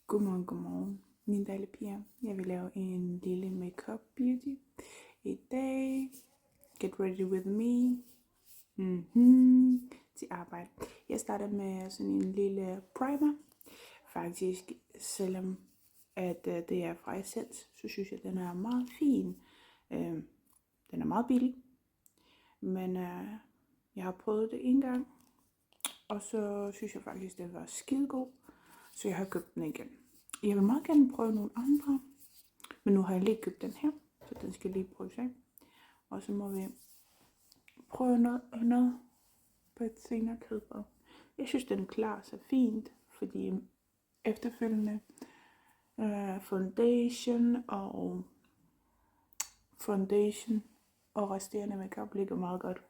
Godmorgen, mine dejlige piger. Jeg vil lave en lille makeup beauty i dag. Get ready with me. Til arbejde. Jeg starter med sådan en lille primer. Faktisk, selvom at det er fra Essence, så synes jeg, at den er meget fin. Den er meget billig. Men jeg har prøvet det en gang. Og så synes jeg faktisk, at den var skidegod. Så jeg har købt den igen. Jeg vil meget gerne prøve nogle andre. Men nu har jeg lige købt den her. Så den skal lige prøves af. Og så må vi prøve noget andet på et senere tidspunkt. Jeg synes, den klarer sig fint. Fordi efterfølgende foundation og resterende makeup ligger meget godt.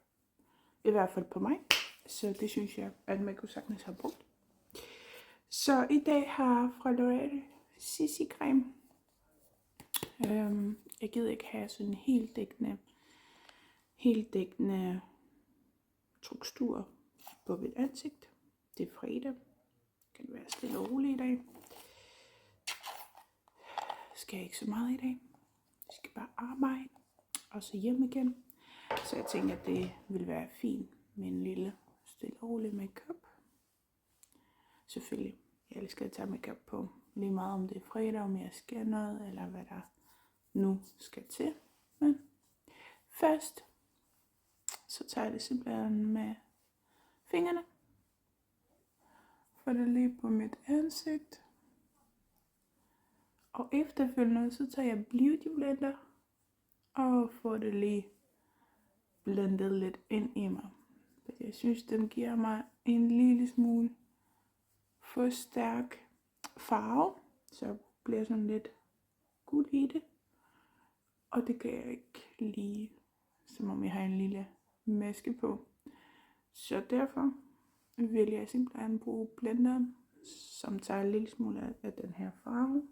I hvert fald på mig. Så det synes jeg, at man kunne sagtens have brugt. Så i dag har jeg fra L'Oréal CC creme. Jeg gider ikke have sådan en helt dækkende tekstur på mit ansigt. Det er fredag. Det kan være stille og roligt i dag. Skal jeg ikke så meget i dag. Jeg skal bare arbejde og så hjem igen. Så jeg tænker, at det vil være fint med en lille stille og rolig makeup. Selvfølgelig. Jeg elsker at tage makeup på. Lige meget om det er fredag, om jeg skal noget, eller hvad der nu skal til. Men først, så tager jeg det simpelthen med fingrene. Får det lige på mit ansigt. Og efterfølgende, så tager jeg Beauty Blender. Og får det lige blendet lidt ind i mig. For jeg synes, den giver mig en lille smule for stærk farve, så bliver sådan lidt guld i det. Og det kan jeg ikke lide, som om jeg har en lille maske på. Så derfor vil jeg simpelthen bruge blenderen, som tager en lille smule af den her farve.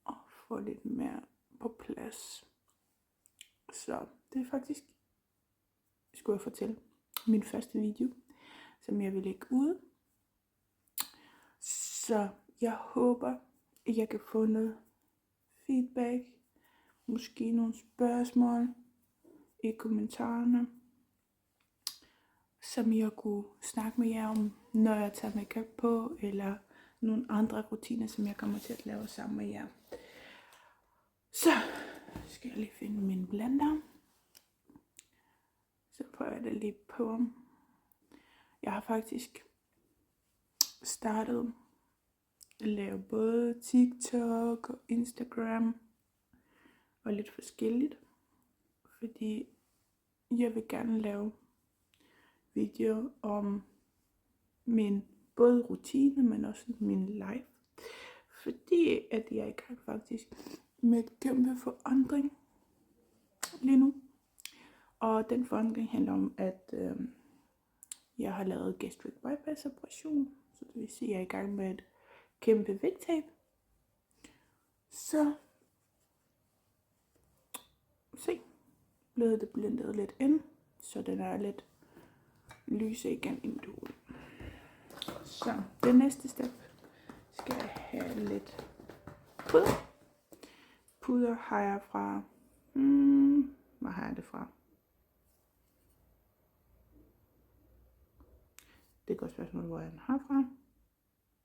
Og få lidt mere på plads. Så det er faktisk, skulle jeg fortælle, min første video, som jeg vil lægge ud. Så jeg håber, at jeg kan få noget feedback, måske nogle spørgsmål i kommentarerne, som jeg kunne snakke med jer om, når jeg tager makeup på, eller nogle andre rutiner, som jeg kommer til at lave sammen med jer. Så skal jeg lige finde min blender. Så prøver jeg det lige på. Jeg har faktisk startet at lave både TikTok og Instagram og lidt forskelligt, fordi jeg vil gerne lave videoer om min både rutine, men også min life, fordi at jeg er i gang faktisk med et kæmpe forandring lige nu. Og den forandring handler om, at jeg har lavet gastric bypass operation, så det vil sige, at jeg er i gang med et kæmpe vægttab. Så se, blevet det blendet lidt ind, så den er lidt lyse igen i mit hoved. Så det næste step skal jeg have lidt puder. Puder har jeg fra, hvad har jeg det fra? Det er et godt spørgsmål, hvor jeg den har fra.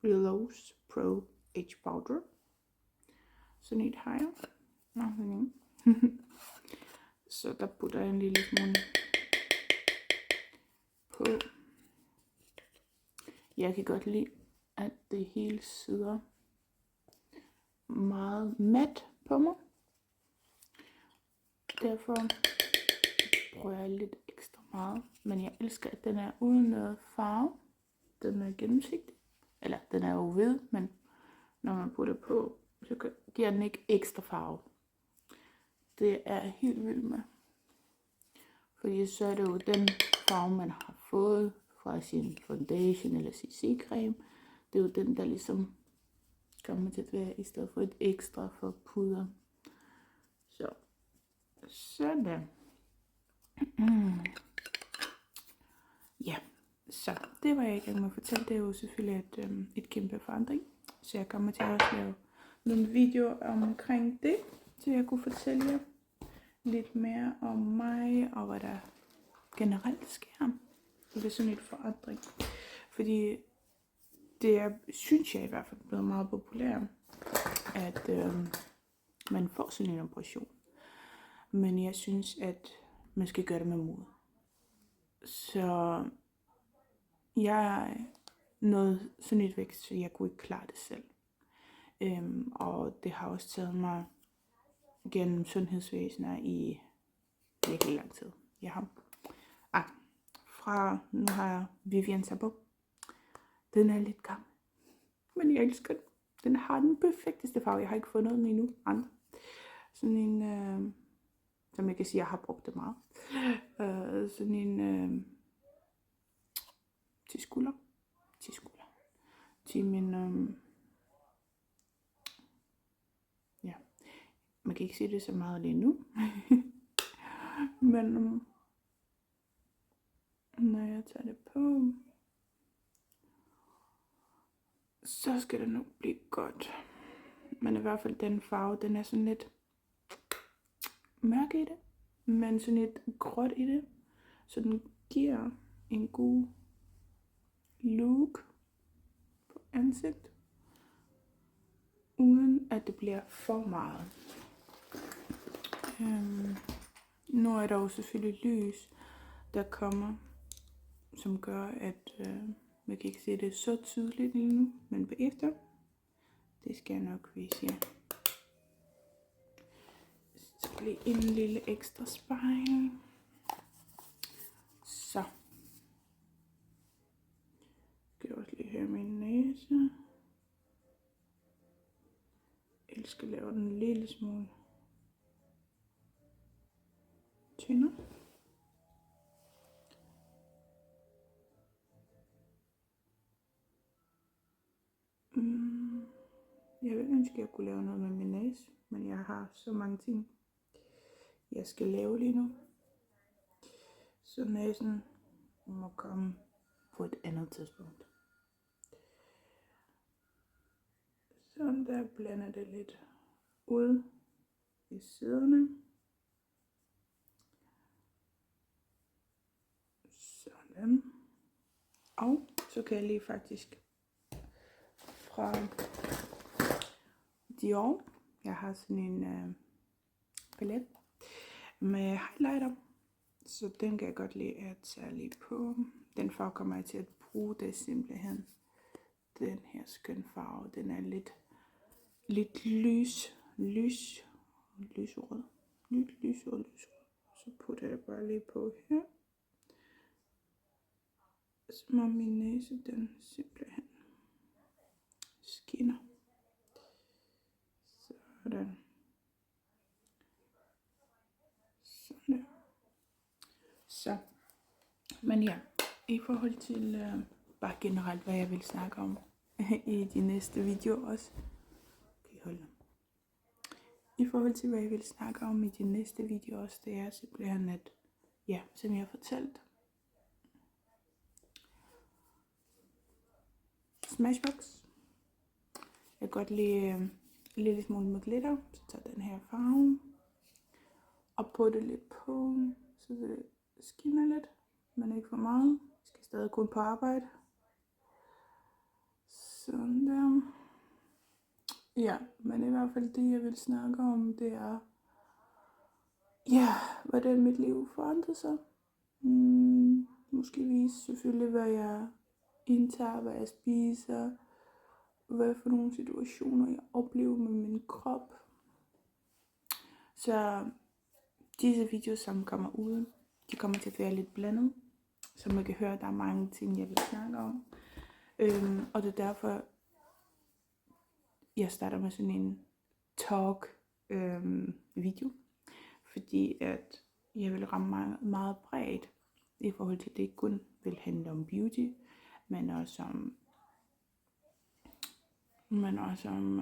Willow's Pro Age Powder. Sådan et har jeg. Så der putter jeg en lille smule på. Jeg kan godt lide, at det hele sidder meget mat på mig. Derfor bruger jeg lidt ekstra meget. Men jeg elsker, at den er uden noget farve. Den er gennemsigtig. Eller den er jo hvid, men når man putter på, så giver den ikke ekstra farve. Det er jeg helt vild med. Fordi så er det jo den farve, man har fået fra sin foundation eller CC-creme. Det er jo den, der ligesom kommer til at være i stedet for et ekstra for puder. Så sådan. Ja, så det var jeg i gang med at fortælle. Det er jo selvfølgelig et kæmpe forandring. Så jeg kommer til at også lave nogle videoer omkring det, så jeg kunne fortælle jer lidt mere om mig, og hvad der generelt sker. Det er sådan et forandring. Fordi det er, synes jeg i hvert fald, blevet meget populært, at man får sådan en operation. Men jeg synes, at man skal gøre det med mod. Så jeg nåede sådan et vækst, så jeg kunne ikke klare det selv. Og det har også taget mig gennem sundhedsvæsenet i virkelig lang tid. Jeg har nu har jeg Vivian Sabo. Den er lidt gammel, men jeg elsker den. Den har den perfekteste farve. Jeg har ikke fundet den endnu. Andre. Sådan en, som jeg kan sige, jeg har brugt det meget. Sådan en til skulder. Til min, ja, man kan ikke se det så meget lige nu. Men når jeg tager det på, så skal det nok blive godt. Men i hvert fald den farve, den er sådan lidt mørk i det, men sådan lidt gråt i det. Så den giver en god look på ansigt, uden at det bliver for meget. Nu er der jo selvfølgelig lys, der kommer, som gør, at man kan ikke se det så tydeligt lige nu, men bagefter, det skal jeg nok vise jer. Så lige en lille ekstra spejl. Så. Skal jeg også lige høre min næse. Jeg elsker at lave den en lille smule tyndere. Jeg vil ønske, at jeg kunne lave noget med min næse, men jeg har så mange ting, jeg skal lave lige nu. Så næsen må komme på et andet tidspunkt. Sådan der blander det lidt ud i siderne. Sådan. Og så kan jeg lige faktisk fra Dior. Jeg har sådan en palet med highlighter. Så den kan jeg godt lide at tage lige på. Den farve kommer jeg til at bruge. Det er simpelthen den her skøn farve. Den er lidt lyserød. Lidt lyserød. Så putter jeg bare lige på her. Som om min næse, den simpelthen skinner. Sådan. Sådan der. Så. Men ja, i forhold til bare generelt, hvad jeg vil snakke om i de næste videoer også. I forhold til, hvad jeg vil snakke om i de næste videoer også, det er simpelthen, at, ja, som jeg har fortalt, Smashbox. Jeg kan godt lide en lille smule med glitter, så tager den her farve og putter lidt på, så det skinner lidt, men ikke for meget. Jeg skal stadig kun på arbejde. Sådan der. Ja, men i hvert fald det, jeg vil snakke om, det er, ja, hvordan mit liv forandrer sig. Måske vise selvfølgelig, hvad jeg indtager, hvad jeg spiser, hvad for nogle situationer jeg oplever med min krop. Så disse videoer, som kommer ud, de kommer til at være lidt blandet. Så man kan høre, der er mange ting, jeg vil snakke om. Og det er derfor, jeg starter med sådan en talk video. Fordi at jeg vil ramme meget bredt i forhold til, at det ikke kun vil handle om beauty, men også om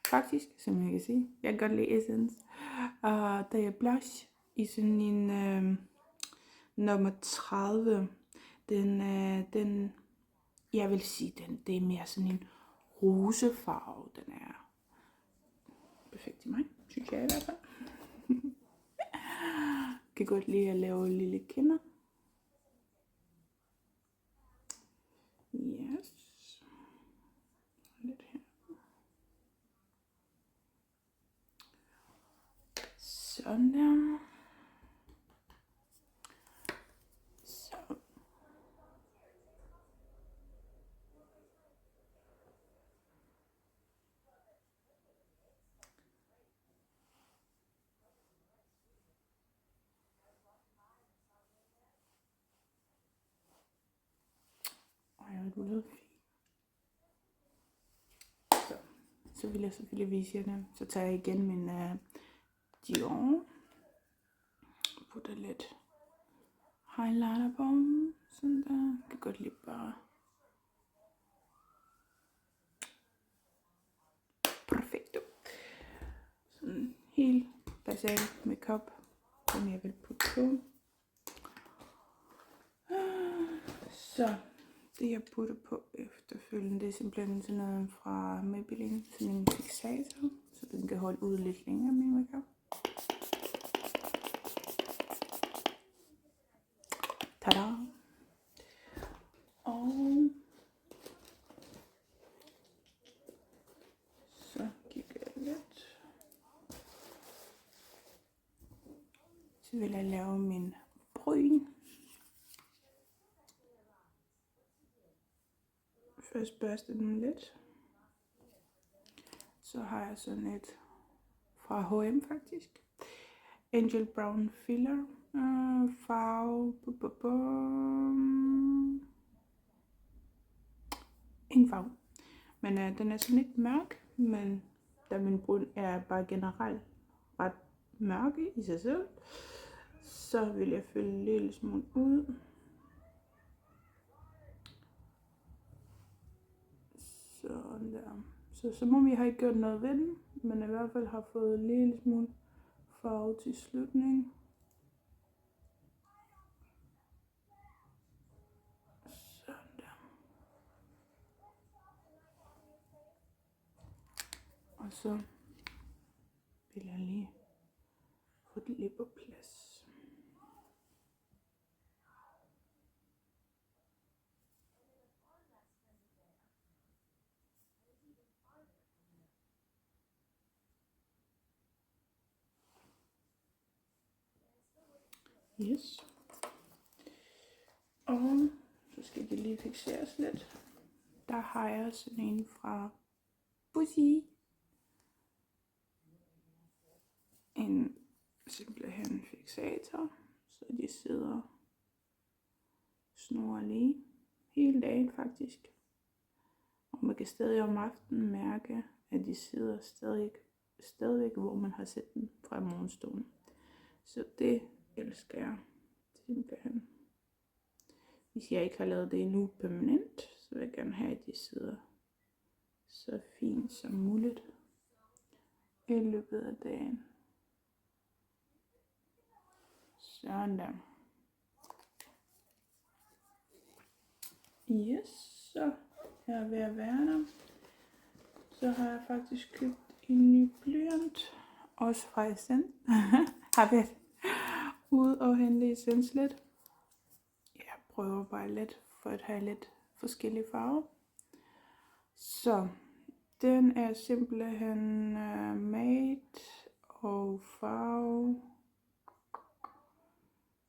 faktisk, som jeg kan sige, jeg kan godt lide Essence. Og der er blush i sådan en nummer 30. Den, jeg vil sige, det er mere sådan en rosefarve. Den er perfekt til mig, synes jeg i hvert fald. Kan godt lide at lave lille kinder. Yes. Lidt her. Sådan der. Så. Ej, du lyder fint. Så vil jeg selvfølgelig vise jer den. Så tager jeg igen min Dior. Putter lidt highlighter på. Sådan der. Jeg kan godt lide bare. Perfekt. Sådan helt basal makeup, som jeg vil putte på. Så det jeg putter på efterfølgende, det er simpelthen sådan noget fra Maybelline, sådan en fixator, så den kan holde ud lidt længere min makeup. Tada! Og så kigger jeg lidt. Så vil jeg lave min bryn. Først børste den lidt. Så har jeg sådan et fra H&M faktisk. Angel Brown Filler. Farve. Ingen farve. Men den er sådan lidt mørk. Men da min bryn er bare generelt ret mørke i sig selv, så vil jeg fylde en lille smule ud. Sådan der. Så som om jeg har ikke gjort noget ved den, men i hvert fald har fået en lille smule farve til slutningen. Sådan der. Og så vil jeg lige få det lidt på plads. Yes. Og så skal det lige fixeres lidt. Der har jeg sådan en fra Bussi. En simpelthen fixator, så de sidder snorlige hele dagen faktisk. Og man kan stadig om aftenen mærke, at de sidder stadigvæk, hvor man har sat den fra morgenstunden. Så det elsker jeg simpelthen. Hvis jeg ikke har lavet det endnu permanent, så vil jeg gerne have, at de sidder så fint som muligt i løbet af dagen. Sådan der. Yes, så er jeg ved at være der. Så har jeg faktisk købt en ny blyant, også fra Essence. Har været ude og hente Essence lidt. Jeg prøver bare lidt for at have lidt forskellige farver. Så den er simpelthen matte og farve.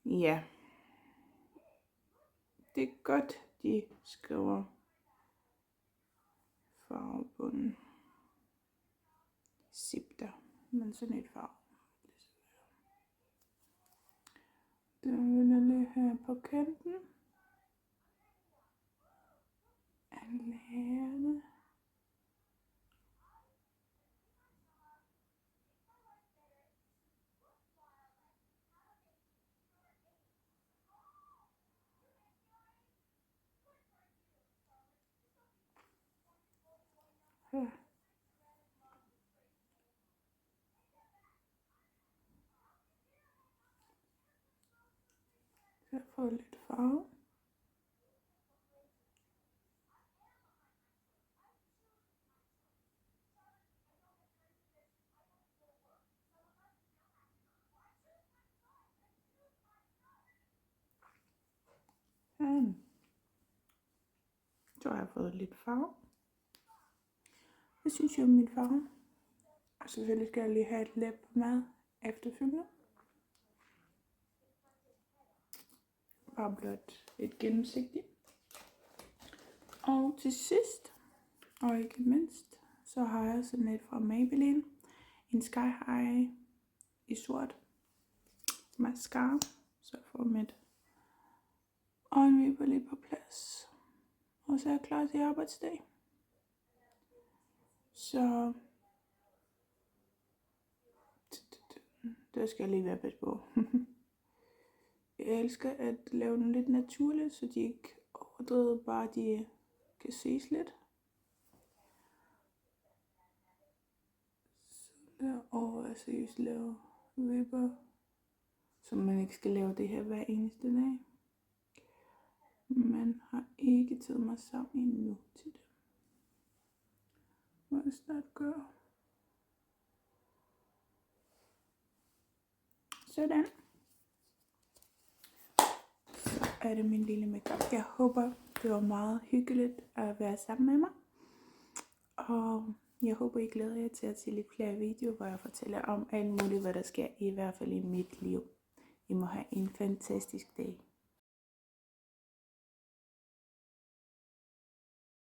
Ja, det er godt, de skriver farve på den. Sipter, men sådan et farve. Den vil jeg lige have på kanten. Alene. Her. Så jeg får lidt farve. Så har jeg fået lidt farve. Det synes jeg er min farve. Og selvfølgelig skal jeg lige have et læbemad efterfølgende. Bare blot et gennemsigtigt. Og til sidst, og ikke mindst, så har jeg sådan et fra Maybelline. En Sky High i sort mascara. Så får mit øjenvipper lige på plads. Og så er jeg klar til arbejdsdag. Så der skal jeg lige være bedst på. Jeg elsker at lave den lidt naturligt, så de ikke overdriver, bare de kan ses lidt. Så derovre jeg seriøst lave vipper, så man ikke skal lave det her hver eneste dag. Man har ikke taget mig sammen endnu til det. Må jeg snart gøre. Sådan. Så er det min lille makeup. Jeg håber, det var meget hyggeligt at være sammen med mig. Og jeg håber, I glæder jer til at se lidt flere videoer, hvor jeg fortæller om alt muligt, hvad der sker, i hvert fald i mit liv. I må have en fantastisk dag.